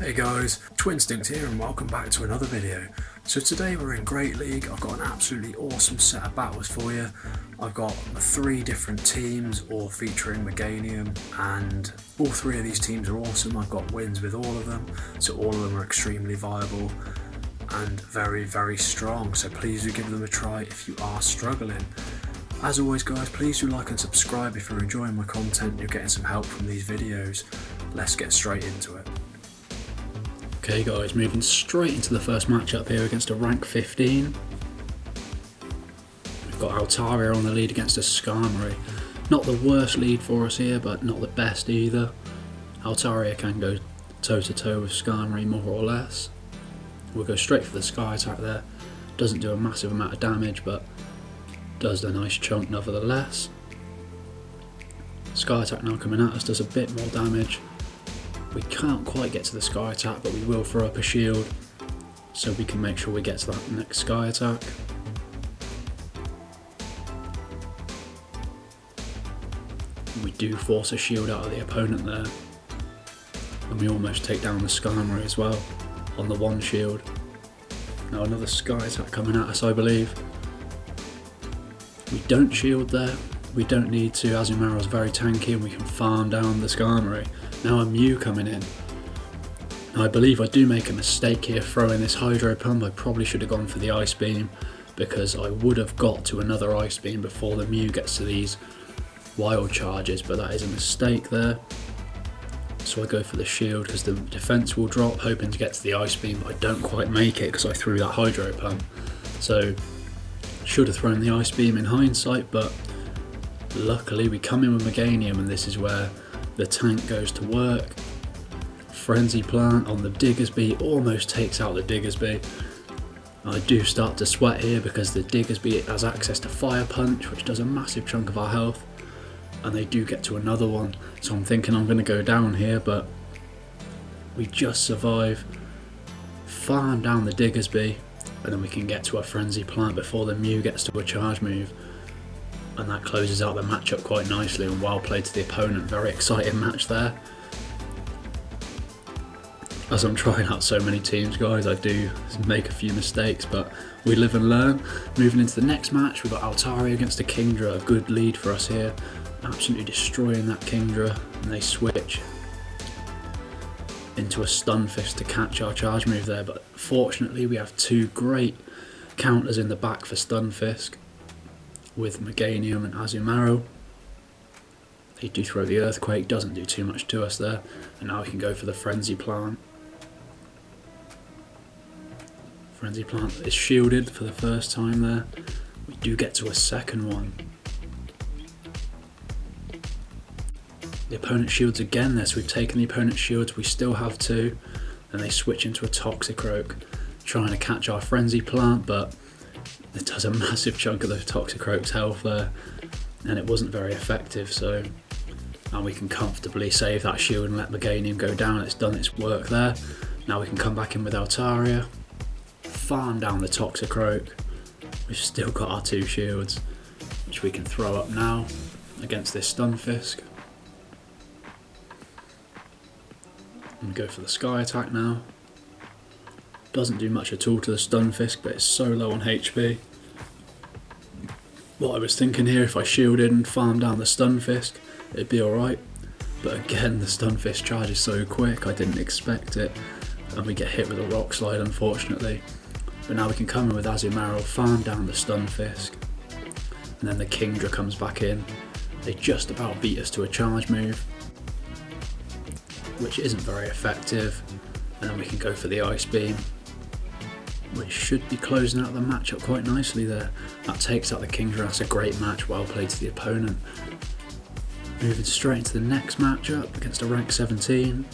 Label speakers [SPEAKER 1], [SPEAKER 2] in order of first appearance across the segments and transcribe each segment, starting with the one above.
[SPEAKER 1] Hey guys, Twinstinct here and welcome back to another video. So today we're in Great League. I've got an absolutely awesome set of battles for you. I've got 3 different teams all featuring Meganium, and all 3 of these teams are awesome. I've got wins with all of them, so all of them are extremely viable and very strong, so please do give them a try if you are struggling. As always guys, please do like and subscribe if you're enjoying my content and you're getting some help from these videos. Let's get straight into it.
[SPEAKER 2] Okay guys, moving straight into the first matchup here against a rank 15. We've got Altaria on the lead against a Skarmory. Not the worst lead for us here, but not the best either. Altaria can go toe to toe with Skarmory more or less. We'll go straight for the Sky Attack there. Doesn't do a massive amount of damage, but does a nice chunk nevertheless. Sky Attack now coming at us, does a bit more damage. We can't quite get to the Sky Attack, but we will throw up a shield so we can make sure we get to that next Sky Attack. We do force a shield out of the opponent there, and we almost take down the Skarmory as well on the 1 shield. Now another Sky Attack coming at us, I believe. We don't shield there, we don't need to. Azumarill's very tanky and we can farm down the Skarmory. Now a Mew coming in. Now I believe I do make a mistake here throwing this Hydro Pump. I probably should have gone for the Ice Beam, because I would have got to another Ice Beam before the Mew gets to these wild charges, but that is a mistake there. So I go for the shield because the defense will drop, hoping to get to the Ice Beam, but I don't quite make it because I threw that Hydro Pump. So should have thrown the Ice Beam in hindsight, but luckily we come in with Meganium, and this is where the tank goes to work. Frenzy Plant on the Diggersby almost takes out the Diggersby. I do start to sweat here because the Diggersby has access to Fire Punch, which does a massive chunk of our health, and they do get to another one, so I'm thinking I'm going to go down here, but we just survive, farm down the Diggersby, and then we can get to a Frenzy Plant before the Mew gets to a charge move. And that closes out the matchup quite nicely, and well played to the opponent. Very exciting match there. As I'm trying out so many teams guys, I do make a few mistakes, but we live and learn. Moving into the next match, we've got Altaria against a Kingdra. A good lead for us here. Absolutely destroying that Kingdra, and they switch into a Stun Fist to catch our charge move there, but fortunately we have 2 great counters in the back for Stun Fist with Meganium and Azumarill. They do throw the Earthquake, doesn't do too much to us there, and now we can go for the Frenzy Plant. Frenzy Plant is shielded for the first time there. We do get to a second one. The opponent shields again there, so we've taken the opponent's shields, we still have 2, and they switch into a Toxicroak, trying to catch our Frenzy Plant, but it does a massive chunk of the Toxicroak's health there, and it wasn't very effective, so now we can comfortably save that shield and let Meganium go down. It's done its work there. Now we can come back in with Altaria, farm down the Toxicroak. We've still got our 2 shields, which we can throw up now against this Stunfisk. And go for the Sky Attack now. Doesn't do much at all to the Stunfisk, but it's so low on HP. What I was thinking here, if I shielded and farmed down the Stunfisk, it'd be alright. But again, the Stunfisk charge is so quick, I didn't expect it. And we get hit with a Rock Slide, unfortunately. But now we can come in with Azumarill, farm down the Stunfisk. And then the Kingdra comes back in. They just about beat us to a charge move, which isn't very effective. And then we can go for the Ice Beam, which should be closing out the matchup quite nicely there. That takes out the Kingdra. That's a great match, well played to the opponent. Moving straight into the next matchup against a rank 17.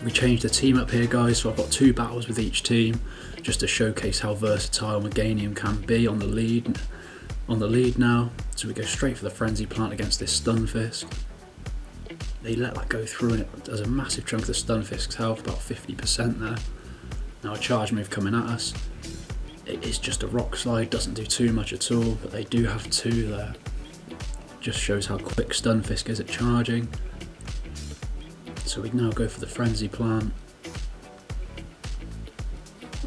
[SPEAKER 2] We changed the team up here guys, so I've got 2 battles with each team, just to showcase how versatile Meganium can be on the lead now. So we go straight for the Frenzy Plant against this Stunfisk. They let that go through, and it does a massive chunk of the Stunfisk's health, about 50% there. Now a charge move coming at us. It is just a Rock Slide, doesn't do too much at all, but they do have 2 there. Just shows how quick Stunfisk is at charging. So we now go for the Frenzy Plant.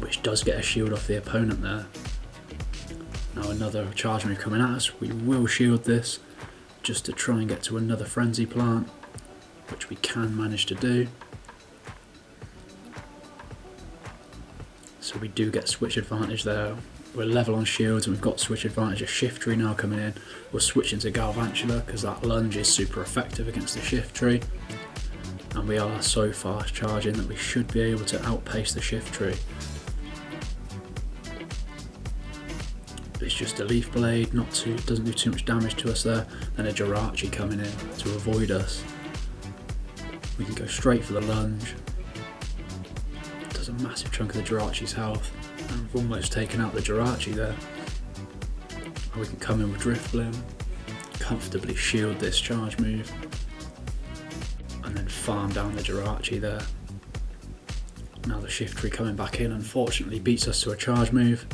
[SPEAKER 2] which does get a shield off the opponent there. Now another charge move coming at us, we will shield this just to try and get to another frenzy plant, which we can manage to do. So we do get switch advantage there. We're level on shields and we've got switch advantage. A Shifttree now coming in. We'll switch into Galvantula because that lunge is super effective against the Shifttree. And we are so fast charging that we should be able to outpace the Shifttree. It's just a Leaf Blade, doesn't do too much damage to us there. Then a Jirachi coming in to avoid us. We can go straight for the lunge. Does a massive chunk of the Jirachi's health. And we've almost taken out the Jirachi there. And we can come in with Drift Bloom, comfortably shield this charge move, and then farm down the Jirachi there. Now the Shifttree coming back in unfortunately beats us to a charge move.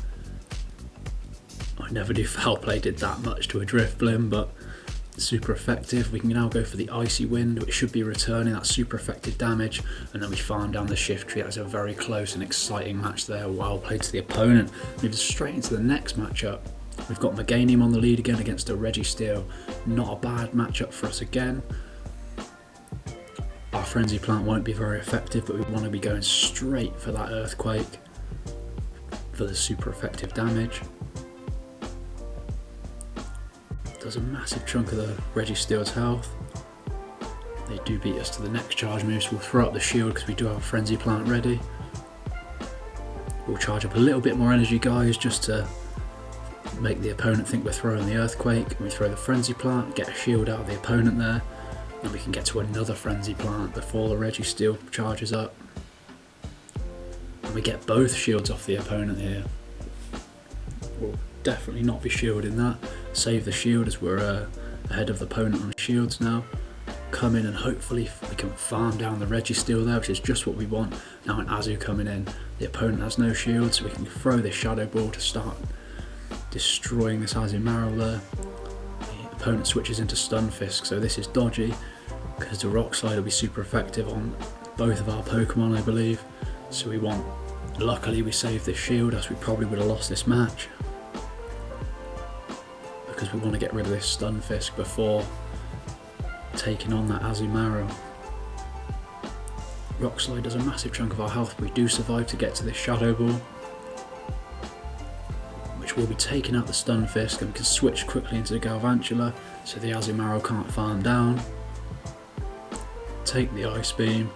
[SPEAKER 2] I never do foul play did that much to a Drift Bloom, but super effective. We can now go for the Icy Wind, which should be returning that super effective damage, and then we farm down the Shifttree. That's a very close and exciting match there. Well played to the opponent. Moves straight into the next matchup. We've got Meganium on the lead again against a Reggie Steele. Not a bad matchup for us again. Our Frenzy Plant won't be very effective, but we want to be going straight for that Earthquake for the super effective damage. Does a massive chunk of the Reggie Steele's health. They do beat us to the next charge move, so we'll throw up the shield because we do have a Frenzy Plant ready. We'll charge up a little bit more energy, guys, just to make the opponent think we're throwing the Earthquake. And we throw the Frenzy Plant, get a shield out of the opponent there, and we can get to another Frenzy Plant before the Reggie Steele charges up. And we get both shields off the opponent here. We'll definitely not be shielding that. Save the shield as we're ahead of the opponent on shields now. Come in and hopefully we can farm down the Reggie Steele there, which is just what we want. Now an Azu coming in. The opponent has no shield, so we can throw this Shadow Ball to start destroying this Azu Marrow there. The opponent switches into Stunfisk, so this is dodgy because the Rock Slide will be super effective on both of our Pokemon, I believe. So we want, luckily we saved this shield, as we probably would have lost this match, because we want to get rid of this Stunfisk before taking on that Azu Marrow. Rock Slide does a massive chunk of our health. We do survive to get to this Shadow Ball, which will be taking out the Stunfisk, and we can switch quickly into the Galvantula so the Azu Marrow can't farm down. Take the Ice Beam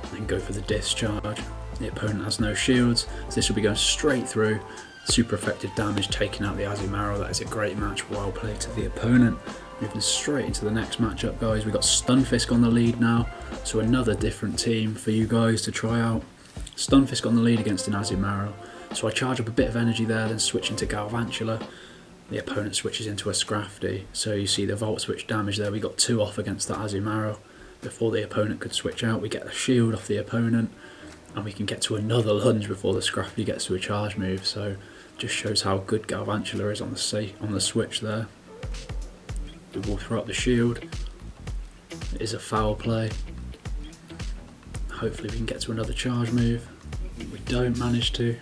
[SPEAKER 2] and then go for the Discharge. The opponent has no shields, so this will be going straight through. Super effective damage, taking out the Azu Marrow. That is a great match, well played to the opponent. Moving straight into the next matchup, guys. We've got Stunfisk on the lead now, so another different team for you guys to try out. Stunfisk on the lead against an Azu Marrow. So I charge up a bit of energy there, then switch into Galvantula. The opponent switches into a Scrafty. So you see the Volt Switch damage there. We got 2 off against that Azu Marrow before the opponent could switch out. We get a shield off the opponent, and we can get to another lunge before the Scrafty gets to a charge move. So just shows how good Galvantula is on the switch there. We will throw up the shield. It is a foul play. Hopefully we can get to another charge move. We don't manage to.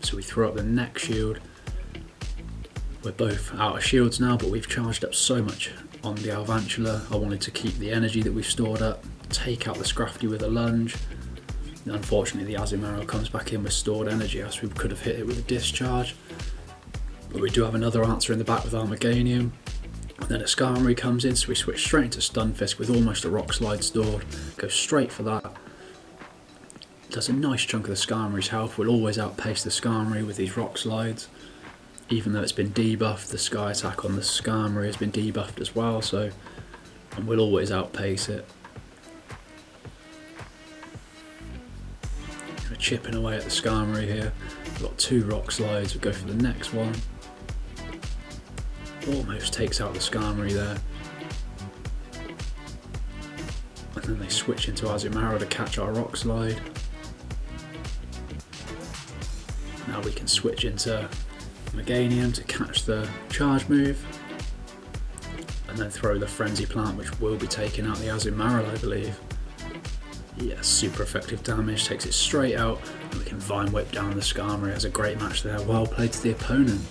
[SPEAKER 2] So we throw up the next shield. We're both out of shields now, but we've charged up so much on the Galvantula. I wanted to keep the energy that we've stored up, take out the Scrafty with a lunge. Unfortunately, the Azu Marrow comes back in with stored energy, as we could have hit it with a Discharge. But we do have another answer in the back with our Meganium. And then a Skarmory comes in, so we switch straight into Stunfisk with almost a Rock Slide stored. Go straight for that. Does a nice chunk of the Skarmory's health. We'll always outpace the Skarmory with these Rock Slides. Even though it's been debuffed, the Sky Attack on the Skarmory has been debuffed as well, and we'll always outpace it. We're chipping away at the Skarmory here. We've got 2 Rock Slides, we'll go for the next one. Almost takes out the Skarmory there. And then they switch into Azu Marrow to catch our Rock Slide. Now we can switch into Meganium to catch the charge move. And then throw the Frenzy Plant, which will be taking out the Azu Marrow, I believe. Yeah, super effective damage, takes it straight out, and we can Vine Whip down the Skarmory. It has a great match there, well played to the opponent.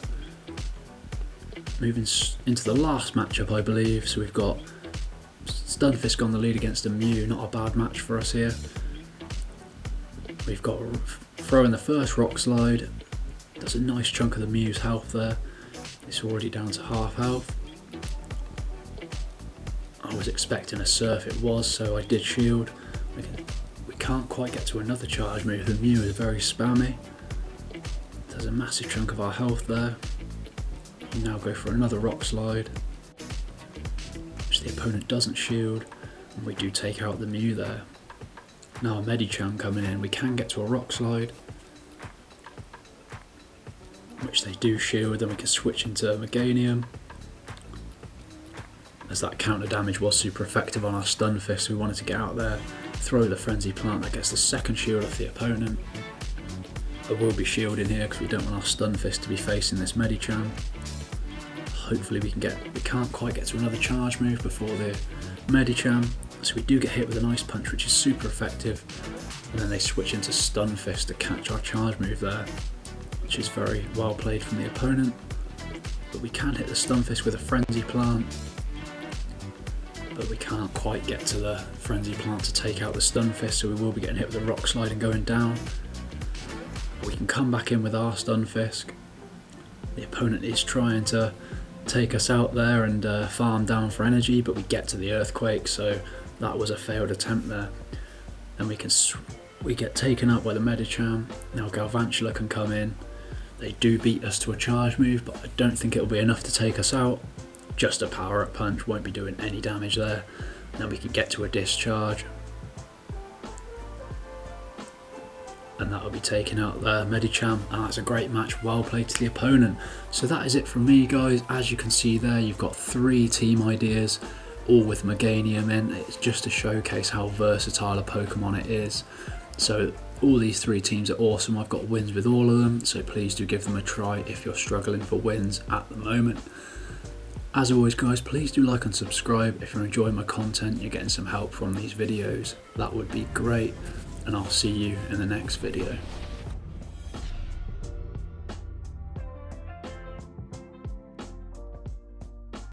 [SPEAKER 2] Moving into the last matchup, I believe, so we've got Stunfisk on the lead against a Mew, not a bad match for us here. We've got Throw in the first Rock Slide, does a nice chunk of the Mew's health there. It's already down to half health. I was expecting a Surf, it was, so I did shield. We can't quite get to another charge move. The Mew is very spammy. There's a massive chunk of our health there. We now go for another Rock Slide, which the opponent doesn't shield, and we do take out the Mew there. Now a Medicham coming in, we can get to a Rock Slide, which they do shield, then we can switch into Meganium. As that counter damage was super effective on our Stunfisk, so we wanted to get out there, throw the Frenzy Plant that gets the second shield off the opponent. I will be shielding here because we don't want our Stunfisk to be facing this Medicham. Hopefully we can't quite get to another charge move before the Medicham, so we do get hit with a nice punch, which is super effective, and then they switch into Stunfisk to catch our charge move there, which is very well played from the opponent. But we can hit the Stunfisk with a Frenzy Plant, but we can't quite get to the Frenzy Plant to take out the Stunfisk, so we will be getting hit with a Rock Slide and going down. But we can come back in with our Stunfisk. The opponent is trying to take us out there and farm down for energy, but we get to the Earthquake, so that was a failed attempt there. And we get taken up by the Medicham. Now Galvantula can come in. They do beat us to a charge move, but I don't think it'll be enough to take us out. Just a power up punch, won't be doing any damage there. And then we can get to a discharge, and that'll be taking out the Medicham, and that's a great match, well played to the opponent. So that is it from me, guys. As you can see there, you've got 3 team ideas, all with Meganium in. It's just to showcase how versatile a Pokemon it is. So all these 3 teams are awesome. I've got wins with all of them, so please do give them a try if you're struggling for wins at the moment. As always, guys, please do like and subscribe. If you're enjoying my content, you're getting some help from these videos, that would be great, and I'll see you in the next video.